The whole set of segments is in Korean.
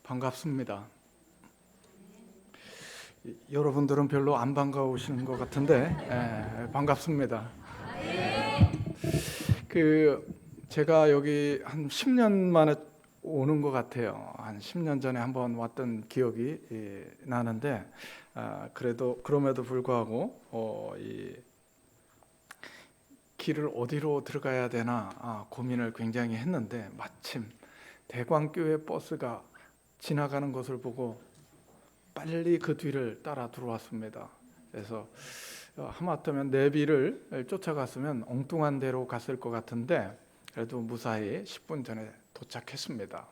반갑습니다. 여러분들은 별로 안 반가우시는 것 같은데 반갑습니다. 제가 여기 한 10년 만에 오는 것 같아요. 한 10년 전에 한번 왔던 기억이 나는데 그럼에도 불구하고 이 길을 어디로 들어가야 되나 고민을 굉장히 했는데 마침 대광교회 버스가 지나가는 것을 보고 빨리 그 뒤를 따라 들어왔습니다. 그래서 하마터면 내비를 쫓아갔으면 엉뚱한 데로 갔을 것 같은데 그래도 무사히 10분 전에 도착했습니다.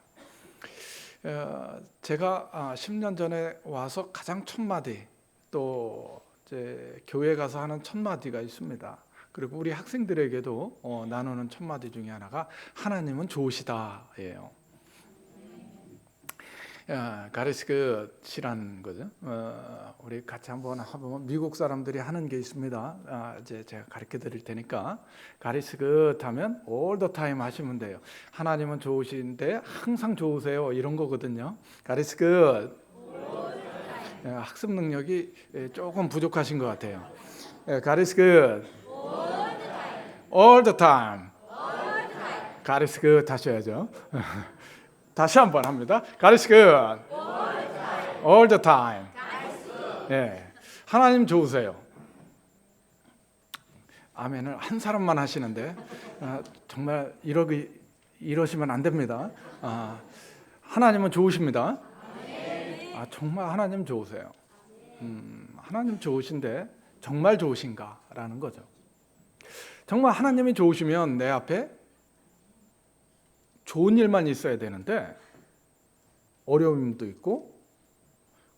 제가 10년 전에 와서 가장 첫 마디, 또 이제 교회 가서 하는 첫 마디가 있습니다. 그리고 우리 학생들에게도 나누는 첫 마디 중에 하나가 하나님은 좋으시다예요. 가리스그치라는 거죠. 우리 같이 한번 해보면 미국 사람들이 하는 게 있습니다. 이제 제가 가르쳐 드릴 테니까 가리스그 하면 all the time 하시면 돼요. 하나님은 좋으신데 항상 좋으세요 이런 거거든요. 가리스그 학습 능력이 조금 부족하신 것 같아요. 가리스그 all the time 가리스그 하셔야죠. 다시 한번 합니다. God is good all the time. 예, 하나님 좋으세요. 아멘을 한 사람만 하시는데 정말 이러시면 안 됩니다. 하나님은 좋으십니다. 정말 하나님 좋으세요. 하나님 좋으신데 정말 좋으신가라는 거죠. 정말 하나님이 좋으시면 내 앞에 좋은 일만 있어야 되는데 어려움도 있고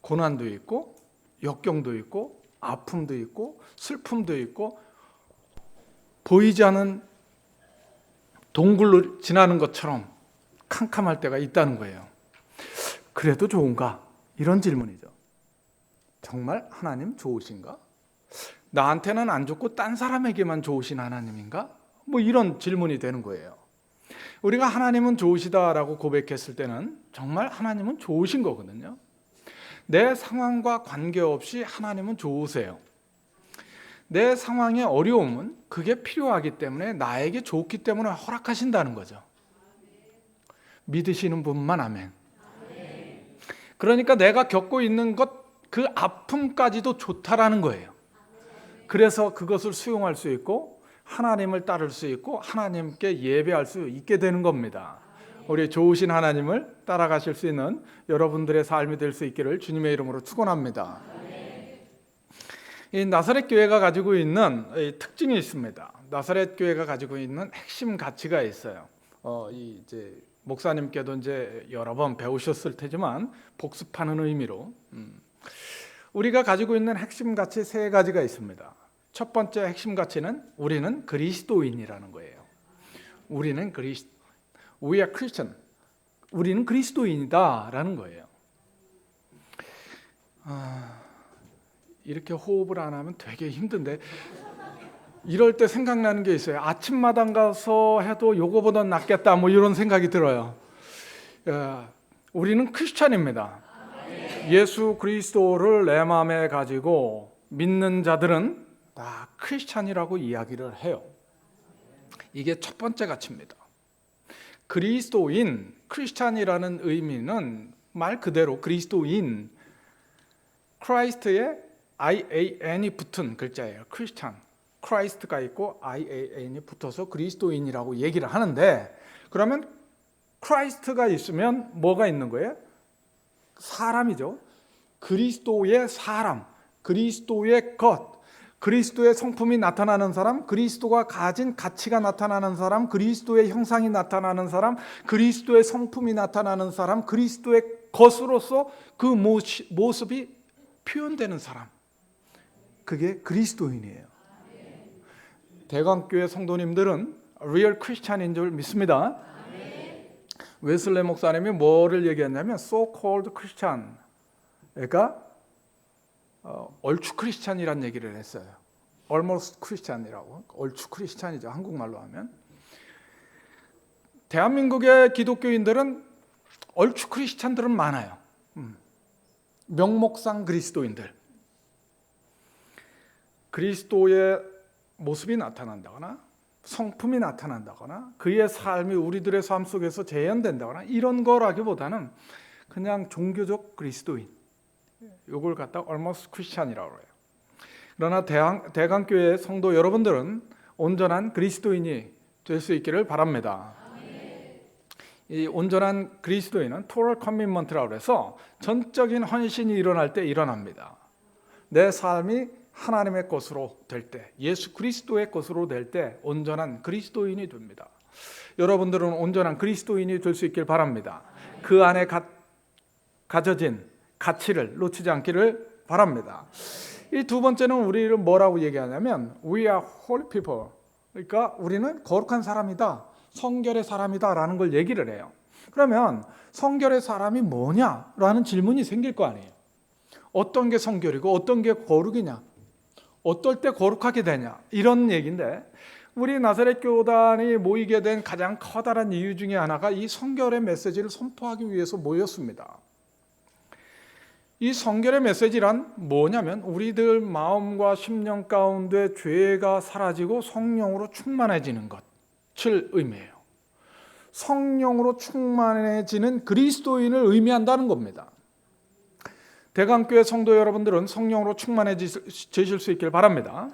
고난도 있고 역경도 있고 아픔도 있고 슬픔도 있고 보이지 않는 동굴로 지나는 것처럼 캄캄할 때가 있다는 거예요. 그래도 좋은가? 이런 질문이죠. 정말 하나님 좋으신가? 나한테는 안 좋고 딴 사람에게만 좋으신 하나님인가? 뭐 이런 질문이 되는 거예요. 우리가 하나님은 좋으시다라고 고백했을 때는 정말 하나님은 좋으신 거거든요. 내 상황과 관계없이 하나님은 좋으세요. 내 상황의 어려움은 그게 필요하기 때문에 나에게 좋기 때문에 허락하신다는 거죠. 믿으시는 분만 아멘. 그러니까 내가 겪고 있는 것, 그 아픔까지도 좋다라는 거예요. 그래서 그것을 수용할 수 있고 하나님을 따를 수 있고 하나님께 예배할 수 있게 되는 겁니다. 우리 좋으신 하나님을 따라가실 수 있는 여러분들의 삶이 될 수 있기를 주님의 이름으로 축원합니다. 이 나사렛 교회가 가지고 있는 특징이 있습니다. 나사렛 교회가 가지고 있는 핵심 가치가 있어요. 이제 목사님께도 이제 여러 번 배우셨을 테지만 복습하는 의미로 우리가 가지고 있는 핵심 가치 3가지가 있습니다. 첫 번째 핵심 가치는 우리는 그리스도인이라는 거예요. We are Christian. 우리는 그리스도인이다라는 거예요. 이렇게 호흡을 안 하면 되게 힘든데 이럴 때 생각나는 게 있어요. 아침마당 가서 해도 요거보다 낫겠다 뭐 이런 생각이 들어요. 우리는 크리스찬입니다. 예수 그리스도를 내 마음에 가지고 믿는 자들은 다 크리스찬이라고 이야기를 해요. 이게 첫 번째 가치입니다. 그리스도인, 크리스찬이라는 의미는 말 그대로 그리스도인, 크라이스트에 IAN이 붙은 글자예요. 크리스찬, 크라이스트가 있고 IAN이 붙어서 그리스도인이라고 얘기를 하는데 그러면 크라이스트가 있으면 뭐가 있는 거예요? 사람이죠. 그리스도의 사람, 그리스도의 것, 그리스도의 성품이 나타나는 사람, 그리스도가 가진 가치가 나타나는 사람, 그리스도의 형상이 나타나는 사람, 그리스도의 성품이 나타나는 사람, 그리스도의 것으로서 그 모습이 표현되는 사람. 그게 그리스도인이에요. 대광교회 성도님들은 리얼 크리스찬인 줄 믿습니다. 웨슬레 목사님이 뭐를 얘기했냐면 so called Christian, 그러니까 얼추 크리스찬이란 얘기를 했어요. almost Christian이라고. 얼추 크리스찬이죠. 한국말로 하면. 대한민국의 기독교인들은 얼추 크리스찬들은 많아요. 명목상 그리스도인들. 그리스도의 모습이 나타난다거나 성품이 나타난다거나 그의 삶이 우리들의 삶 속에서 재현된다거나 이런 거라기보다는 그냥 종교적 그리스도인, 이걸 갖다 almost Christian이라고 해요. 그러나 대강교회 성도 여러분들은 온전한 그리스도인이 될 수 있기를 바랍니다. 이 온전한 그리스도인은 total commitment라고 해서 전적인 헌신이 일어날 때 일어납니다. 내 삶이 하나님의 것으로 될 때, 예수 그리스도의 것으로 될 때 온전한 그리스도인이 됩니다. 여러분들은 온전한 그리스도인이 될 수 있길 바랍니다. 그 안에 가져진 가치를 놓치지 않기를 바랍니다. 이 두 번째는 우리를 뭐라고 얘기하냐면 We are holy people. 그러니까 우리는 거룩한 사람이다, 성결의 사람이다 라는 걸 얘기를 해요. 그러면 성결의 사람이 뭐냐라는 질문이 생길 거 아니에요. 어떤 게 성결이고 어떤 게 거룩이냐, 어떨 때 거룩하게 되냐, 이런 얘기인데 우리 나사렛 교단이 모이게 된 가장 커다란 이유 중에 하나가 이 성결의 메시지를 선포하기 위해서 모였습니다. 이 성결의 메시지란 뭐냐면 우리들 마음과 심령 가운데 죄가 사라지고 성령으로 충만해지는 것을 의미해요. 성령으로 충만해지는 그리스도인을 의미한다는 겁니다. 대강교회 성도 여러분들은 성령으로 충만해지실 수 있길 바랍니다.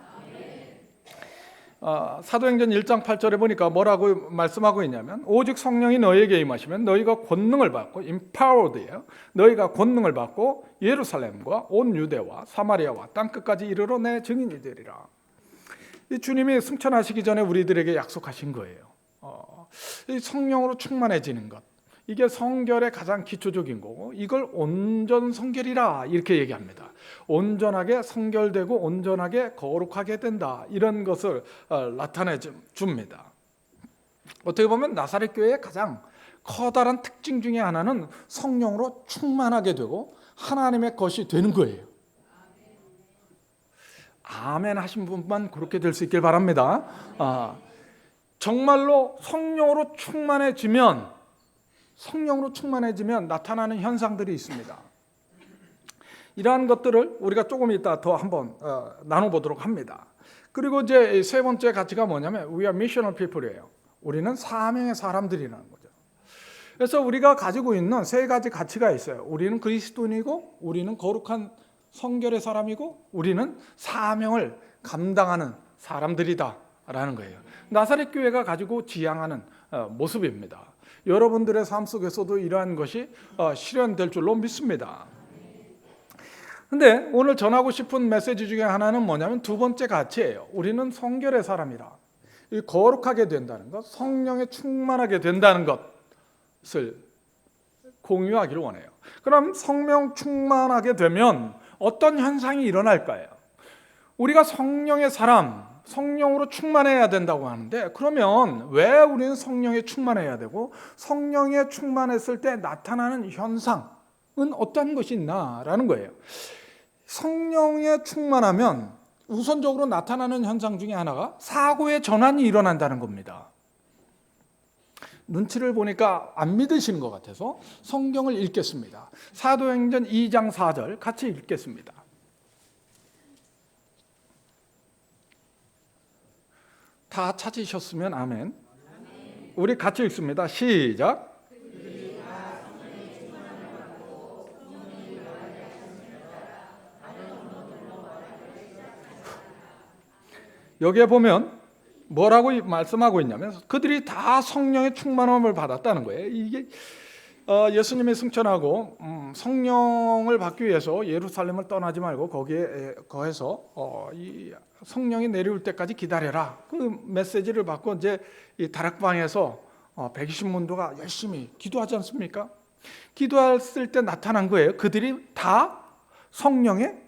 사도행전 1장 8절에 보니까 뭐라고 말씀하고 있냐면 오직 성령이 너희에게 임하시면 너희가 권능을 받고 empowered예요. 너희가 권능을 받고 예루살렘과 온 유대와 사마리아와 땅끝까지 이르러 내 증인이 되리라. 이 주님이 승천하시기 전에 우리들에게 약속하신 거예요. 이 성령으로 충만해지는 것, 이게 성결의 가장 기초적인 거고 이걸 온전 성결이라 이렇게 얘기합니다. 온전하게 성결되고 온전하게 거룩하게 된다, 이런 것을 나타내 줍니다. 어떻게 보면 나사렛 교회의 가장 커다란 특징 중에 하나는 성령으로 충만하게 되고 하나님의 것이 되는 거예요. 아멘 하신 분만 그렇게 될 수 있길 바랍니다. 정말로 성령으로 충만해지면 나타나는 현상들이 있습니다. 이러한 것들을 우리가 조금 이따 더 한번 나눠보도록 합니다. 그리고 이제 세 번째 가치가 뭐냐면 We are missional people이에요. 우리는 사명의 사람들이라는 거죠. 그래서 우리가 가지고 있는 세 가지 가치가 있어요. 우리는 그리스도인이고, 우리는 거룩한 성결의 사람이고, 우리는 사명을 감당하는 사람들이다라는 거예요. 나사렛 교회가 가지고 지향하는 모습입니다. 여러분들의 삶 속에서도 이러한 것이 실현될 줄로 믿습니다. 근데 오늘 전하고 싶은 메시지 중에 하나는 뭐냐면 두 번째 가치예요. 우리는 성결의 사람이라. 이 거룩하게 된다는 것, 성령에 충만하게 된다는 것을 공유하기를 원해요. 그럼 성령 충만하게 되면 어떤 현상이 일어날까요? 우리가 성령의 사람, 성령으로 충만해야 된다고 하는데, 그러면 왜 우리는 성령에 충만해야 되고 성령에 충만했을 때 나타나는 현상은 어떤 것이 있나라는 거예요. 성령에 충만하면 우선적으로 나타나는 현상 중에 하나가 사고의 전환이 일어난다는 겁니다. 눈치를 보니까 안 믿으시는 것 같아서 성경을 읽겠습니다. 사도행전 2장 4절 같이 읽겠습니다. 다 찾으셨으면 아멘. 우리 같이 읽습니다. 시작. 여기에 보면 뭐라고 말씀하고 있냐면 그들이 다 성령의 충만함을 받았다는 거예요. 이게 예수님이 승천하고 성령을 받기 위해서 예루살렘을 떠나지 말고 거기에 거해서 이 성령이 내려올 때까지 기다려라. 그 메시지를 받고 이제 이 다락방에서 120문도가 열심히 기도하지 않습니까? 기도했을 때 나타난 거예요. 그들이 다 성령의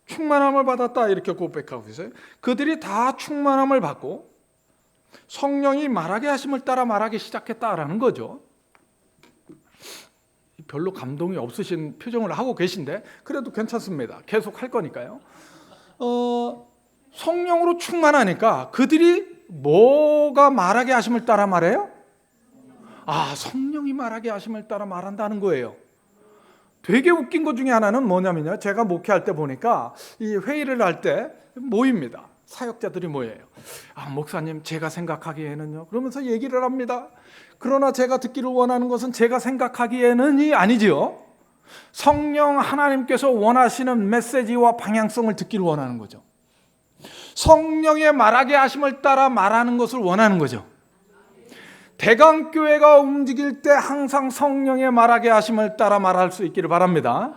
충만함을 받았다, 이렇게 고백하고 있어요. 그들이 다 충만함을 받고 성령이 말하게 하심을 따라 말하기 시작했다라는 거죠. 별로 감동이 없으신 표정을 하고 계신데 그래도 괜찮습니다. 계속 할 거니까요. 성령으로 충만하니까 그들이 뭐가 말하게 하심을 따라 말해요? 성령이 말하게 하심을 따라 말한다는 거예요. 되게 웃긴 것 중에 하나는 뭐냐면요, 제가 목회할 때 보니까 이 회의를 할 때 모입니다. 사역자들이 모여요. 목사님, 제가 생각하기에는요, 그러면서 얘기를 합니다. 그러나 제가 듣기를 원하는 것은 제가 생각하기에는이 아니지요. 성령 하나님께서 원하시는 메시지와 방향성을 듣기를 원하는 거죠. 성령의 말하게 하심을 따라 말하는 것을 원하는 거죠. 대강교회가 움직일 때 항상 성령의 말하게 하심을 따라 말할 수 있기를 바랍니다.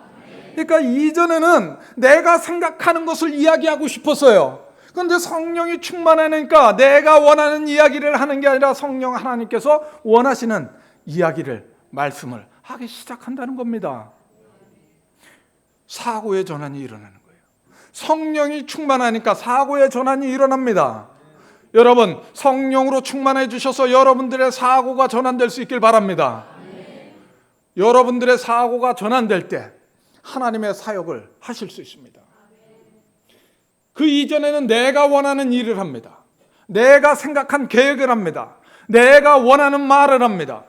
그러니까 이전에는 내가 생각하는 것을 이야기하고 싶었어요. 그런데 성령이 충만하니까 내가 원하는 이야기를 하는 게 아니라 성령 하나님께서 원하시는 이야기를, 말씀을 하기 시작한다는 겁니다. 사고의 전환이 일어나는 거예요. 성령이 충만하니까 사고의 전환이 일어납니다. 여러분, 성령으로 충만해 주셔서 여러분들의 사고가 전환될 수 있길 바랍니다. 여러분들의 사고가 전환될 때 하나님의 사역을 하실 수 있습니다. 그 이전에는 내가 원하는 일을 합니다. 내가 생각한 계획을 합니다. 내가 원하는 말을 합니다.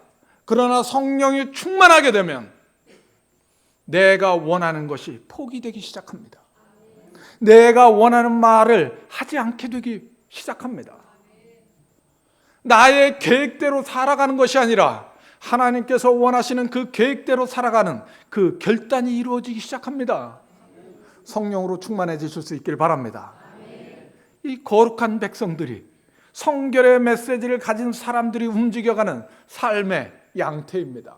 그러나 성령이 충만하게 되면 내가 원하는 것이 포기되기 시작합니다. 내가 원하는 말을 하지 않게 되기 시작합니다. 나의 계획대로 살아가는 것이 아니라 하나님께서 원하시는 그 계획대로 살아가는 그 결단이 이루어지기 시작합니다. 성령으로 충만해지실 수 있길 바랍니다. 이 거룩한 백성들이, 성결의 메시지를 가진 사람들이 움직여가는 삶의 양태입니다.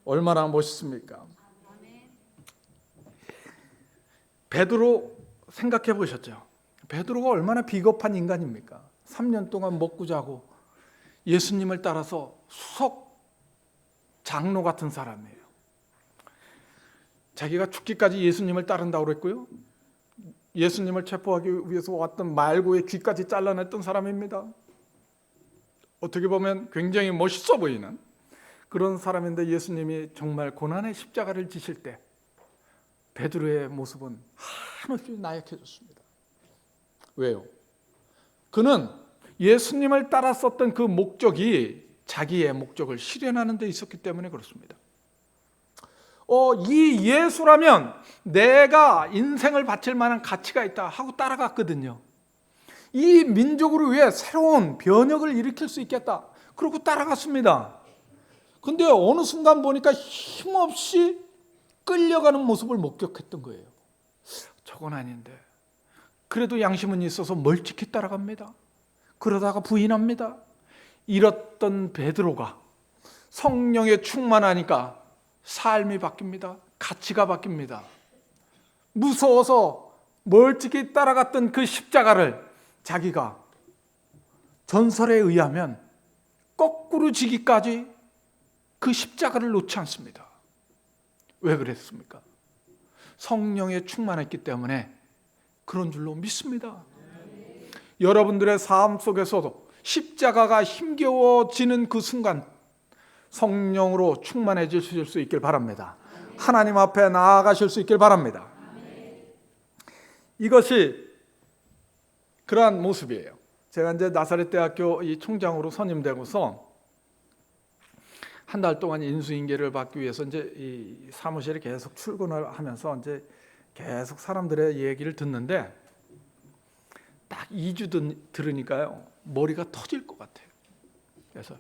얼마나 멋있습니까? 베드로 생각해 보셨죠? 베드로가 얼마나 비겁한 인간입니까? 3년 동안 먹고 자고 예수님을 따라서 수석 장로 같은 사람이에요. 자기가 죽기까지 예수님을 따른다고 그랬고요. 예수님을 체포하기 위해서 왔던 말고의 귀까지 잘라냈던 사람입니다. 어떻게 보면 굉장히 멋있어 보이는 그런 사람인데 예수님이 정말 고난의 십자가를 지실 때 베드로의 모습은 한없이 나약해졌습니다. 왜요? 그는 예수님을 따랐었던 그 목적이 자기의 목적을 실현하는 데 있었기 때문에 그렇습니다. 이 예수라면 내가 인생을 바칠 만한 가치가 있다 하고 따라갔거든요. 이 민족을 위해 새로운 변혁을 일으킬 수 있겠다. 그러고 따라갔습니다. 근데 어느 순간 보니까 힘없이 끌려가는 모습을 목격했던 거예요. 저건 아닌데. 그래도 양심은 있어서 멀찍이 따라갑니다. 그러다가 부인합니다. 이랬던 베드로가 성령에 충만하니까 삶이 바뀝니다. 가치가 바뀝니다. 무서워서 멀찍이 따라갔던 그 십자가를 자기가 전설에 의하면 거꾸로 지기까지 그 십자가를 놓지 않습니다. 왜 그랬습니까? 성령에 충만했기 때문에 그런 줄로 믿습니다. 여러분들의 삶 속에서도 십자가가 힘겨워지는 그 순간 성령으로 충만해지실 수 있길 바랍니다. 하나님 앞에 나아가실 수 있길 바랍니다. 이것이 그러한 모습이에요. 제가 이제 나사렛 대학교 이 총장으로 선임되고서 한 달 동안 인수인계를 받기 위해서 이제 이 사무실에 계속 출근을 하면서 이제 계속 사람들의 얘기를 듣는데 딱 2주 들으니까요 머리가 터질 것 같아요. 그래서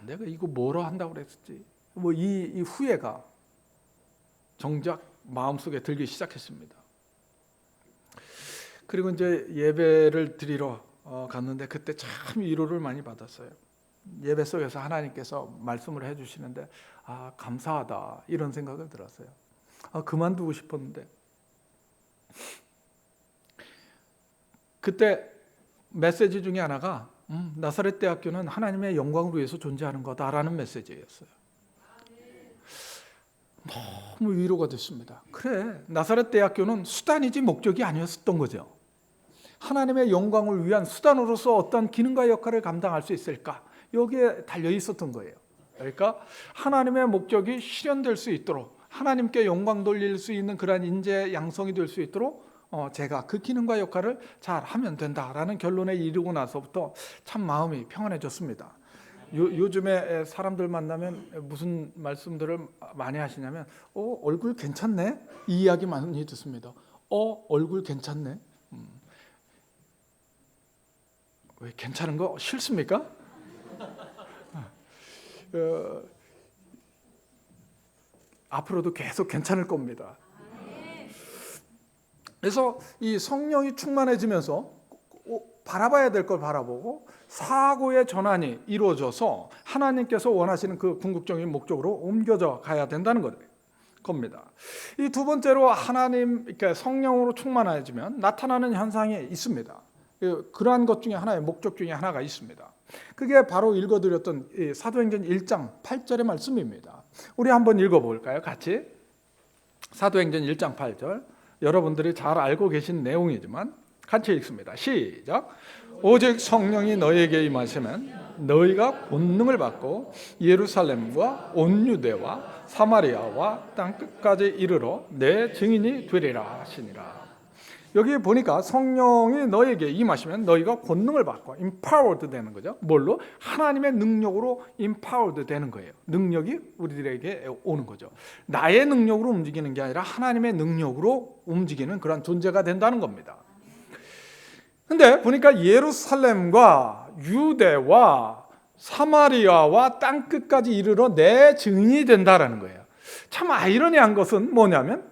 내가 이거 뭐라 한다고 그랬었지? 이 후회가 정작 마음속에 들기 시작했습니다. 그리고 이제 예배를 드리러 갔는데 그때 참 위로를 많이 받았어요. 예배 속에서 하나님께서 말씀을 해주시는데 감사하다 이런 생각을 들었어요. 그만두고 싶었는데 그때 메시지 중에 하나가 나사렛 대학교는 하나님의 영광을 위해서 존재하는 거다라는 메시지였어요. 너무 위로가 됐습니다. 그래, 나사렛 대학교는 수단이지 목적이 아니었던 거죠. 하나님의 영광을 위한 수단으로서 어떤 기능과 역할을 감당할 수 있을까? 여기에 달려 있었던 거예요. 그러니까 하나님의 목적이 실현될 수 있도록 하나님께 영광 돌릴 수 있는 그러한 인재 양성이 될 수 있도록 제가 그 기능과 역할을 잘 하면 된다라는 결론에 이르고 나서부터 참 마음이 평안해졌습니다. 요즘에 사람들 만나면 무슨 말씀들을 많이 하시냐면 얼굴 괜찮네? 이 이야기 많이 듣습니다. 얼굴 괜찮네? 왜 괜찮은 거 싫습니까? 앞으로도 계속 괜찮을 겁니다. 그래서 이 성령이 충만해지면서 바라봐야 될 걸 바라보고 사고의 전환이 이루어져서 하나님께서 원하시는 그 궁극적인 목적으로 옮겨져 가야 된다는 겁니다. 이 두 번째로 하나님, 그러니까 성령으로 충만해지면 나타나는 현상이 있습니다. 그러한 것 중에 하나의 목적 중에 하나가 있습니다. 그게 바로 읽어드렸던 사도행전 1장 8절의 말씀입니다. 우리 한번 읽어볼까요? 같이. 사도행전 1장 8절. 여러분들이 잘 알고 계신 내용이지만 같이 읽습니다. 시작. 오직 성령이 너희에게 임하시면 너희가 권능을 받고 예루살렘과 온 유대와 사마리아와 땅 끝까지 이르러 내 증인이 되리라 하시니라. 여기 보니까 성령이 너희에게 임하시면 너희가 권능을 받고 empowered 되는 거죠. 뭘로? 하나님의 능력으로 empowered 되는 거예요. 능력이 우리들에게 오는 거죠. 나의 능력으로 움직이는 게 아니라 하나님의 능력으로 움직이는 그런 존재가 된다는 겁니다. 근데 보니까 예루살렘과 유대와 사마리아와 땅 끝까지 이르러 내 증인이 된다라는 거예요. 참 아이러니한 것은 뭐냐면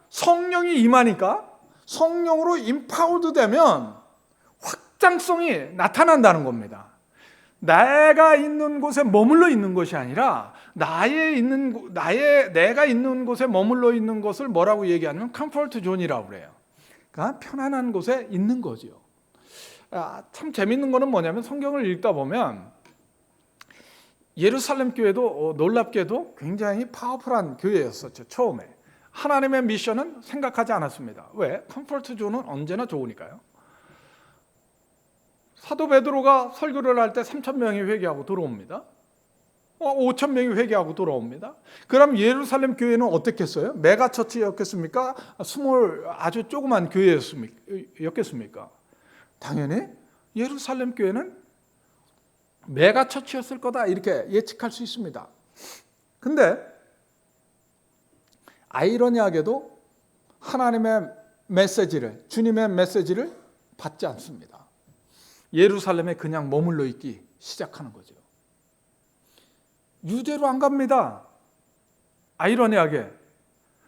성령이 임하니까 성령으로 임파워드 되면 확장성이 나타난다는 겁니다. 내가 있는 곳에 머물러 있는 것이 아니라 내가 있는 곳에 머물러 있는 것을 뭐라고 얘기하냐면 컴포트 존이라고 그래요. 그러니까 편안한 곳에 있는 거죠. 참 재밌는 거는 뭐냐면 성경을 읽다 보면 예루살렘 교회도 놀랍게도 굉장히 파워풀한 교회였었죠. 처음에. 하나님의 미션은 생각하지 않았습니다. 왜? 컴포트 존은 언제나 좋으니까요. 사도 베드로가 설교를 할 때 3,000명이 회개하고 돌아옵니다. 5,000명이 회개하고 돌아옵니다. 그럼 예루살렘 교회는 어떻겠어요? 메가처치였겠습니까? 아주 조그만 교회였겠습니까? 당연히 예루살렘 교회는 메가처치였을 거다 이렇게 예측할 수 있습니다. 근데 아이러니하게도 하나님의 메시지를, 주님의 메시지를 받지 않습니다. 예루살렘에 그냥 머물러 있기 시작하는 거죠. 유대로 안 갑니다. 아이러니하게.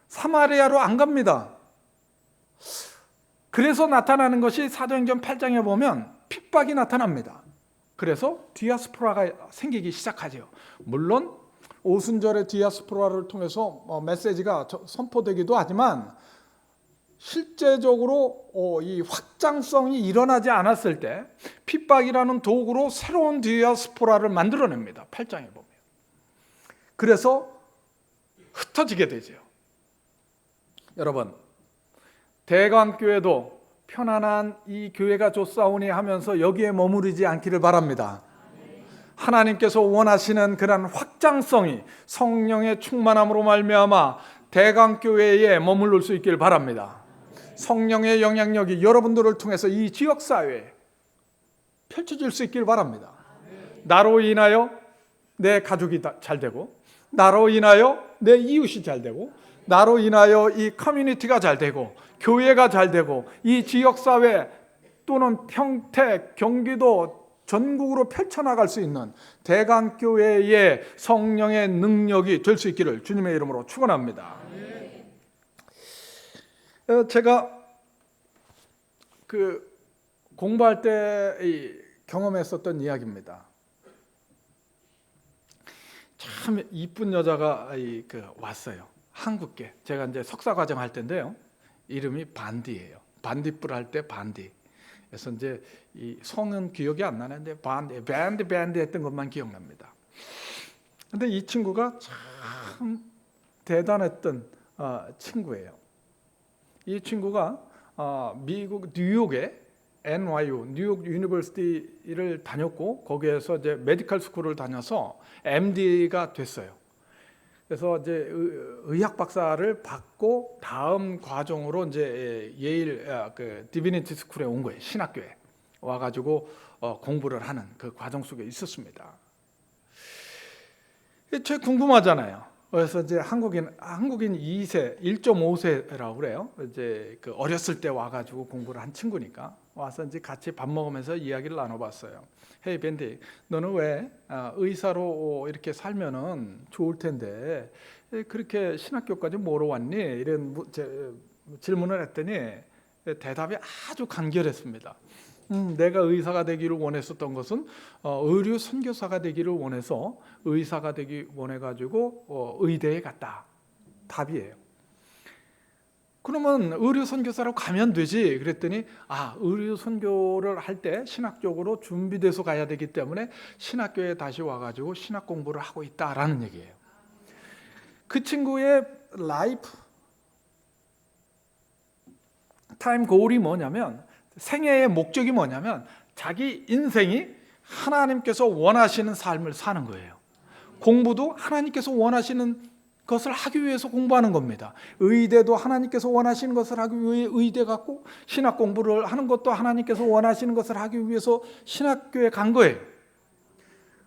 사마리아로 안 갑니다. 그래서 나타나는 것이 사도행전 8장에 보면 핍박이 나타납니다. 그래서 디아스포라가 생기기 시작하죠. 물론 오순절의 디아스포라를 통해서 메시지가 선포되기도 하지만 실제적으로 이 확장성이 일어나지 않았을 때 핍박이라는 도구로 새로운 디아스포라를 만들어냅니다. 8장에 보면. 그래서 흩어지게 되죠. 여러분, 대강교회도 편안한 이 교회가 좋사오니 하면서 여기에 머무르지 않기를 바랍니다. 하나님께서 원하시는 그런 확장성이 성령의 충만함으로 말미암아 대강교회에 머무를 수 있길 바랍니다. 성령의 영향력이 여러분들을 통해서 이 지역사회에 펼쳐질 수 있길 바랍니다. 나로 인하여 내 가족이 잘 되고, 나로 인하여 내 이웃이 잘 되고, 나로 인하여 이 커뮤니티가 잘 되고, 교회가 잘 되고, 이 지역사회 또는 평택, 경기도 전국으로 펼쳐나갈 수 있는 대강교회의 성령의 능력이 될 수 있기를 주님의 이름으로 축원합니다. 제가 공부할 때 경험했었던 이야기입니다. 참 이쁜 여자가 왔어요. 한국계. 제가 이제 석사 과정 할 때인데요. 이름이 반디예요. 반딧불 할 때 반디. 그래서 이제 이 성은 기억이 안 나는데 밴드 했던 것만 기억납니다. 근데 이 친구가 참 대단했던 친구예요. 이 친구가 미국 뉴욕의 NYU, 뉴욕 유니버시티를 다녔고 거기에서 이제 메디컬 스쿨을 다녀서 MD가 됐어요. 그래서 이제 의학 박사를 받고 다음 과정으로 이제 예일 디비니티 스쿨에 온 거예요. 신학교에 와가지고 공부를 하는 그 과정 속에 있었습니다. 제 궁금하잖아요. 그래서 이제 한국인 2세, 1.5세라고 그래요. 이제 그 어렸을 때 와가지고 공부를 한 친구니까 와서 이제 같이 밥 먹으면서 이야기를 나눠봤어요. 헤이 밴디, 너는 왜 의사로 이렇게 살면은 좋을 텐데 그렇게 신학교까지 뭐로 왔니? 이런 질문을 했더니 대답이 아주 간결했습니다. 내가 의사가 되기를 원했었던 것은 의료 선교사가 되기를 원해서 의사가 되기 원해가지고 의대에 갔다. 답이에요. 그러면 의료 선교사로 가면 되지. 그랬더니 의료 선교를 할 때 신학적으로 준비돼서 가야 되기 때문에 신학교에 다시 와가지고 신학 공부를 하고 있다라는 얘기예요. 그 친구의 라이프 타임 고울이 뭐냐면, 생애의 목적이 뭐냐면 자기 인생이 하나님께서 원하시는 삶을 사는 거예요. 공부도 하나님께서 원하시는 것을 하기 위해서 공부하는 겁니다. 의대도 하나님께서 원하시는 것을 하기 위해 의대 갔고, 신학 공부를 하는 것도 하나님께서 원하시는 것을 하기 위해서 신학교에 간 거예요.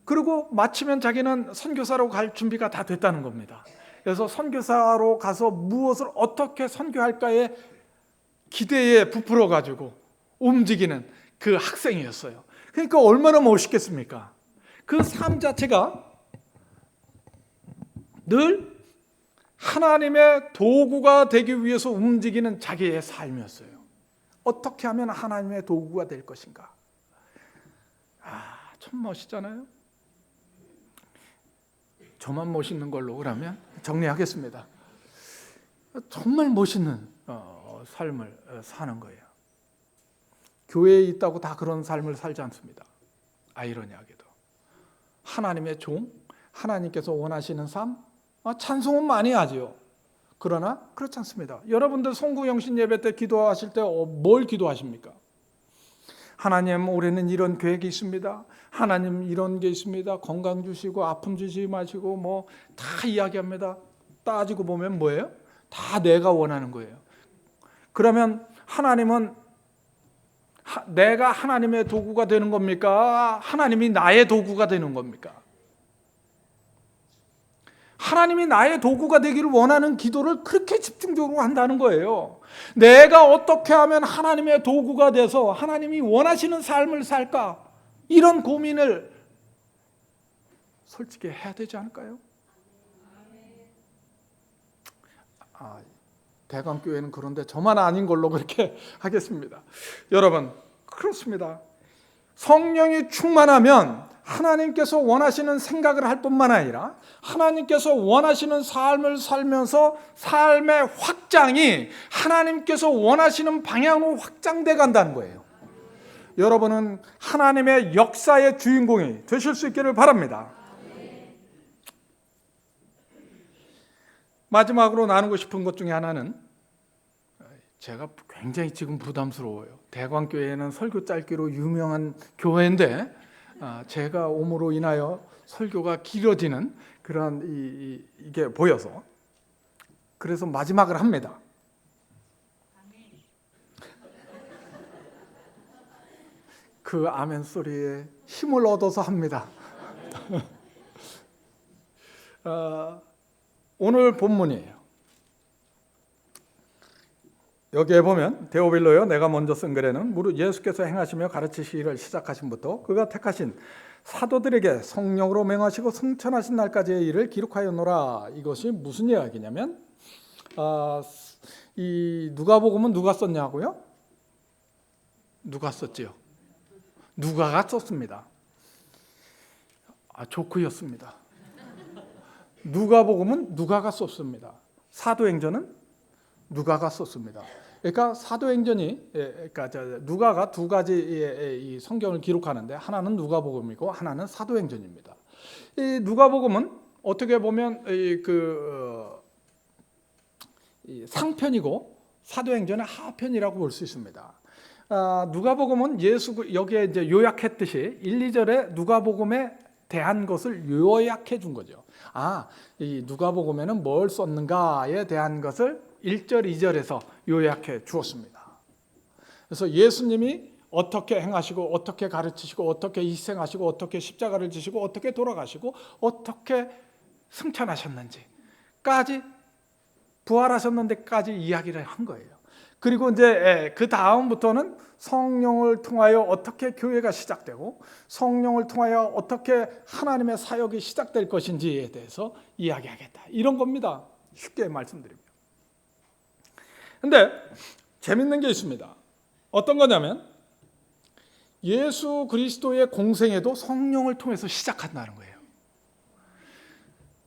그리고 마치면 자기는 선교사로 갈 준비가 다 됐다는 겁니다. 그래서 선교사로 가서 무엇을 어떻게 선교할까에 기대에 부풀어 가지고 움직이는 그 학생이었어요. 그러니까 얼마나 멋있겠습니까? 그 삶 자체가 늘 하나님의 도구가 되기 위해서 움직이는 자기의 삶이었어요. 어떻게 하면 하나님의 도구가 될 것인가? 참 멋있잖아요. 저만 멋있는 걸로 그러면 정리하겠습니다. 정말 멋있는 삶을 사는 거예요. 교회에 있다고 다 그런 삶을 살지 않습니다. 아이러니하게도 하나님의 종, 하나님께서 원하시는 삶, 찬송은 많이 하지요. 그러나 그렇지 않습니다. 여러분들 송구영신 예배 때 기도하실 때 뭘 기도하십니까? 하나님, 올해는 이런 계획이 있습니다. 하나님, 이런 게 있습니다. 건강 주시고 아픔 주시지 마시고 뭐 다 이야기합니다. 따지고 보면 뭐예요? 다 내가 원하는 거예요. 그러면 하나님은 내가 하나님의 도구가 되는 겁니까? 하나님이 나의 도구가 되는 겁니까? 하나님이 나의 도구가 되기를 원하는 기도를 그렇게 집중적으로 한다는 거예요. 내가 어떻게 하면 하나님의 도구가 돼서 하나님이 원하시는 삶을 살까? 이런 고민을 솔직히 해야 되지 않을까요? 대강교회는 그런데 저만 아닌 걸로 그렇게 하겠습니다. 여러분, 그렇습니다. 성령이 충만하면 하나님께서 원하시는 생각을 할 뿐만 아니라 하나님께서 원하시는 삶을 살면서 삶의 확장이 하나님께서 원하시는 방향으로 확장돼 간다는 거예요. 여러분은 하나님의 역사의 주인공이 되실 수 있기를 바랍니다. 마지막으로 나누고 싶은 것 중에 하나는, 제가 굉장히 지금 부담스러워요. 대광교회는 설교 짧기로 유명한 교회인데 제가 옴으로 인하여 설교가 길어지는 그런 이게 보여서 그래서 마지막을 합니다. 그 아멘 소리에 힘을 얻어서 합니다. 오늘 본문이에요. 여기에 보면 데오빌로요, 내가 먼저 쓴 글에는 무릇 예수께서 행하시며 가르치시기를 시작하신부터 그가 택하신 사도들에게 성령으로 맹하시고 승천하신 날까지의 일을 기록하였노라. 이것이 무슨 이야기냐면 이 누가복음은 누가 썼냐고요? 누가 썼지요? 누가가 썼습니다. 조크였습니다. 누가복음은 누가가 썼습니다. 사도행전은 누가가 썼습니다. 그러니까 사도행전이, 그러니까 누가가 두 가지의 이 성경을 기록하는데 하나는 누가복음이고 하나는 사도행전입니다. 이 누가복음은 어떻게 보면 상편이고 사도행전의 하편이라고 볼 수 있습니다. 누가복음은 여기에 이제 요약했듯이 1, 2절에 누가복음에 대한 것을 요약해 준 거죠. 이 누가복음에는 뭘 썼는가에 대한 것을 1절, 2절에서 요약해 주었습니다. 그래서 예수님이 어떻게 행하시고 어떻게 가르치시고 어떻게 희생하시고 어떻게 십자가를 지시고 어떻게 돌아가시고 어떻게 승천하셨는지까지, 부활하셨는데까지 이야기를 한 거예요. 그리고 이제 그 다음부터는 성령을 통하여 어떻게 교회가 시작되고 성령을 통하여 어떻게 하나님의 사역이 시작될 것인지에 대해서 이야기하겠다, 이런 겁니다. 쉽게 말씀드리면. 근데 재밌는 게 있습니다. 어떤 거냐면 예수 그리스도의 공생애도 성령을 통해서 시작한다는 거예요.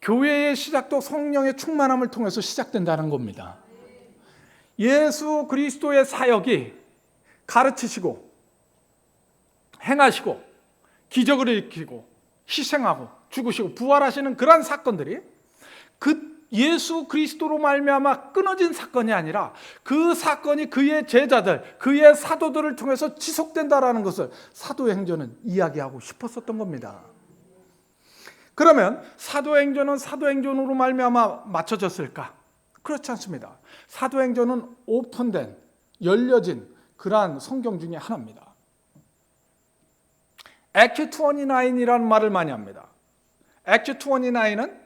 교회의 시작도 성령의 충만함을 통해서 시작된다는 겁니다. 예수 그리스도의 사역이 가르치시고 행하시고 기적을 일으키고 희생하고 죽으시고 부활하시는 그러한 사건들이 그 예수 그리스도로 말미암아 끊어진 사건이 아니라 그 사건이 그의 제자들, 그의 사도들을 통해서 지속된다라는 것을 사도행전은 이야기하고 싶었었던 겁니다. 그러면 사도행전은 사도행전으로 말미암아 맞춰졌을까? 그렇지 않습니다. 사도행전은 오픈된, 열려진 그러한 성경 중에 하나입니다. Act 29이라는 말을 많이 합니다. Act 29은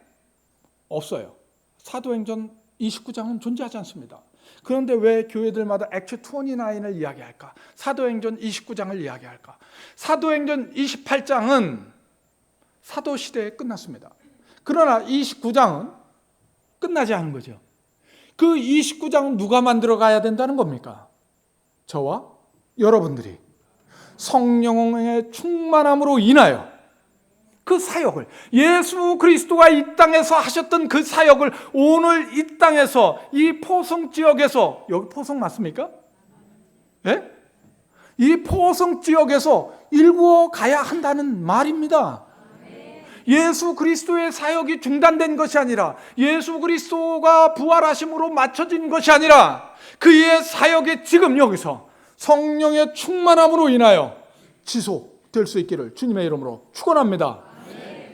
없어요. 사도행전 29장은 존재하지 않습니다. 그런데 왜 교회들마다 Act 29을 이야기할까? 사도행전 29장을 이야기할까? 사도행전 28장은 사도시대에 끝났습니다. 그러나 29장은 끝나지 않은 거죠. 그 29장은 누가 만들어 가야 된다는 겁니까? 저와 여러분들이 성령의 충만함으로 인하여 그 사역을, 예수 그리스도가 이 땅에서 하셨던 그 사역을 오늘 이 땅에서, 이 포성 지역에서, 여기 포성 맞습니까? 예? 이 포성 지역에서 일구어 가야 한다는 말입니다. 예수 그리스도의 사역이 중단된 것이 아니라, 예수 그리스도가 부활하심으로 맞춰진 것이 아니라, 그의 사역이 지금 여기서 성령의 충만함으로 인하여 지속될 수 있기를 주님의 이름으로 축원합니다.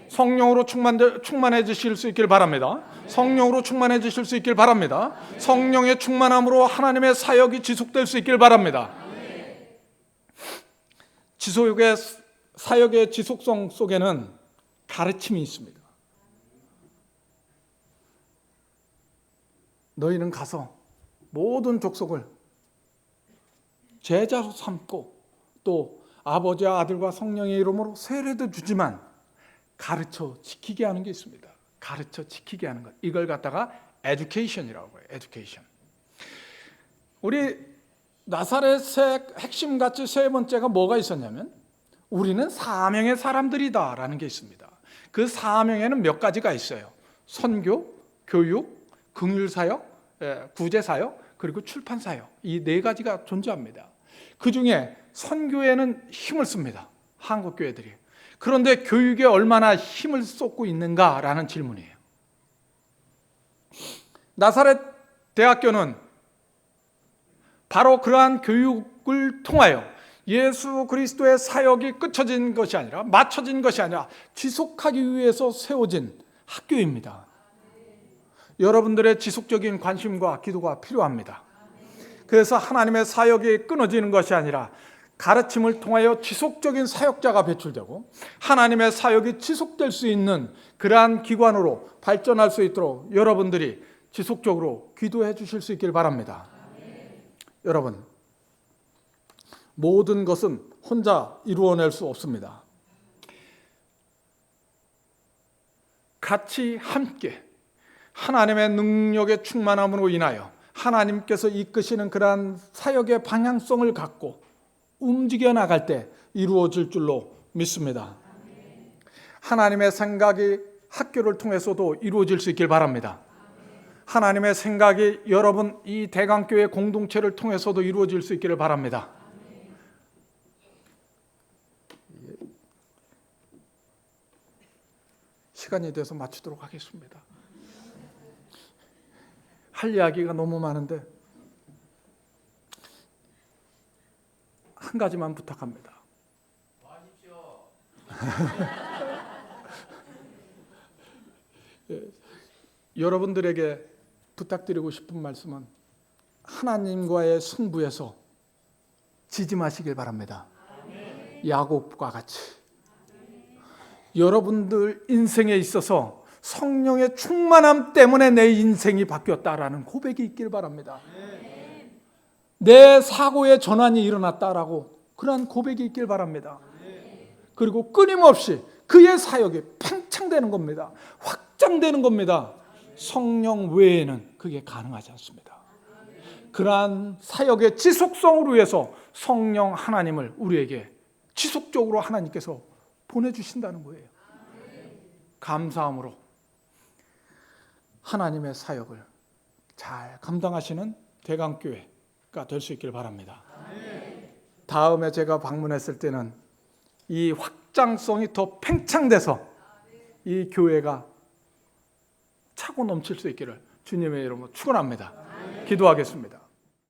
성령으로 충만해지실 수 있길 바랍니다. 성령으로 충만해지실 수 있길 바랍니다. 성령의 충만함으로 하나님의 사역이 지속될 수 있길 바랍니다. 지속의 사역의 지속성 속에는 가르침이 있습니다. 너희는 가서 모든 족속을 제자로 삼고 또 아버지와 아들과 성령의 이름으로 세례도 주지만 가르쳐 지키게 하는 게 있습니다. 가르쳐 지키게 하는 것. 이걸 갖다가 education이라고 해요. education. 우리 나사렛의 핵심가치 세 번째가 뭐가 있었냐면 우리는 사명의 사람들이다라는 게 있습니다. 그 사명에는 몇 가지가 있어요. 선교, 교육, 긍휼사역, 구제사역, 그리고 출판사역. 이 네 가지가 존재합니다. 그 중에 선교에는 힘을 씁니다. 한국 교회들이. 그런데 교육에 얼마나 힘을 쏟고 있는가라는 질문이에요. 나사렛 대학교는 바로 그러한 교육을 통하여 예수 그리스도의 사역이 끝쳐진 것이 아니라, 맞춰진 것이 아니라 지속하기 위해서 세워진 학교입니다. 여러분들의 지속적인 관심과 기도가 필요합니다. 그래서 하나님의 사역이 끊어지는 것이 아니라 가르침을 통하여 지속적인 사역자가 배출되고 하나님의 사역이 지속될 수 있는 그러한 기관으로 발전할 수 있도록 여러분들이 지속적으로 기도해 주실 수 있길 바랍니다. 여러분, 모든 것은 혼자 이루어낼 수 없습니다. 같이 함께 하나님의 능력의 충만함으로 인하여 하나님께서 이끄시는 그러한 사역의 방향성을 갖고 움직여 나갈 때 이루어질 줄로 믿습니다. 하나님의 생각이 학교를 통해서도 이루어질 수 있길 바랍니다. 하나님의 생각이 여러분 이 대강교회 공동체를 통해서도 이루어질 수 있기를 바랍니다. 시간이 돼서 마치도록 하겠습니다. 할 이야기가 너무 많은데 한 가지만 부탁합니다. 여러분들에게 부탁드리고 싶은 말씀은 하나님과의 승부에서 지지 마시길 바랍니다. 야곱과 같이 여러분들 인생에 있어서 성령의 충만함 때문에 내 인생이 바뀌었다라는 고백이 있길 바랍니다. 내 사고의 전환이 일어났다라고 그러한 고백이 있길 바랍니다. 그리고 끊임없이 그의 사역이 팽창되는 겁니다. 확장되는 겁니다. 성령 외에는 그게 가능하지 않습니다. 그러한 사역의 지속성을 위해서 성령 하나님을 우리에게 지속적으로 하나님께서 보내주신다는 거예요. 감사함으로 하나님의 사역을 잘 감당하시는 대강교회가 될 수 있길 바랍니다. 다음에 제가 방문했을 때는 이 확장성이 더 팽창돼서 이 교회가 차고 넘칠 수 있기를 주님의 이름으로 축원합니다. 기도하겠습니다.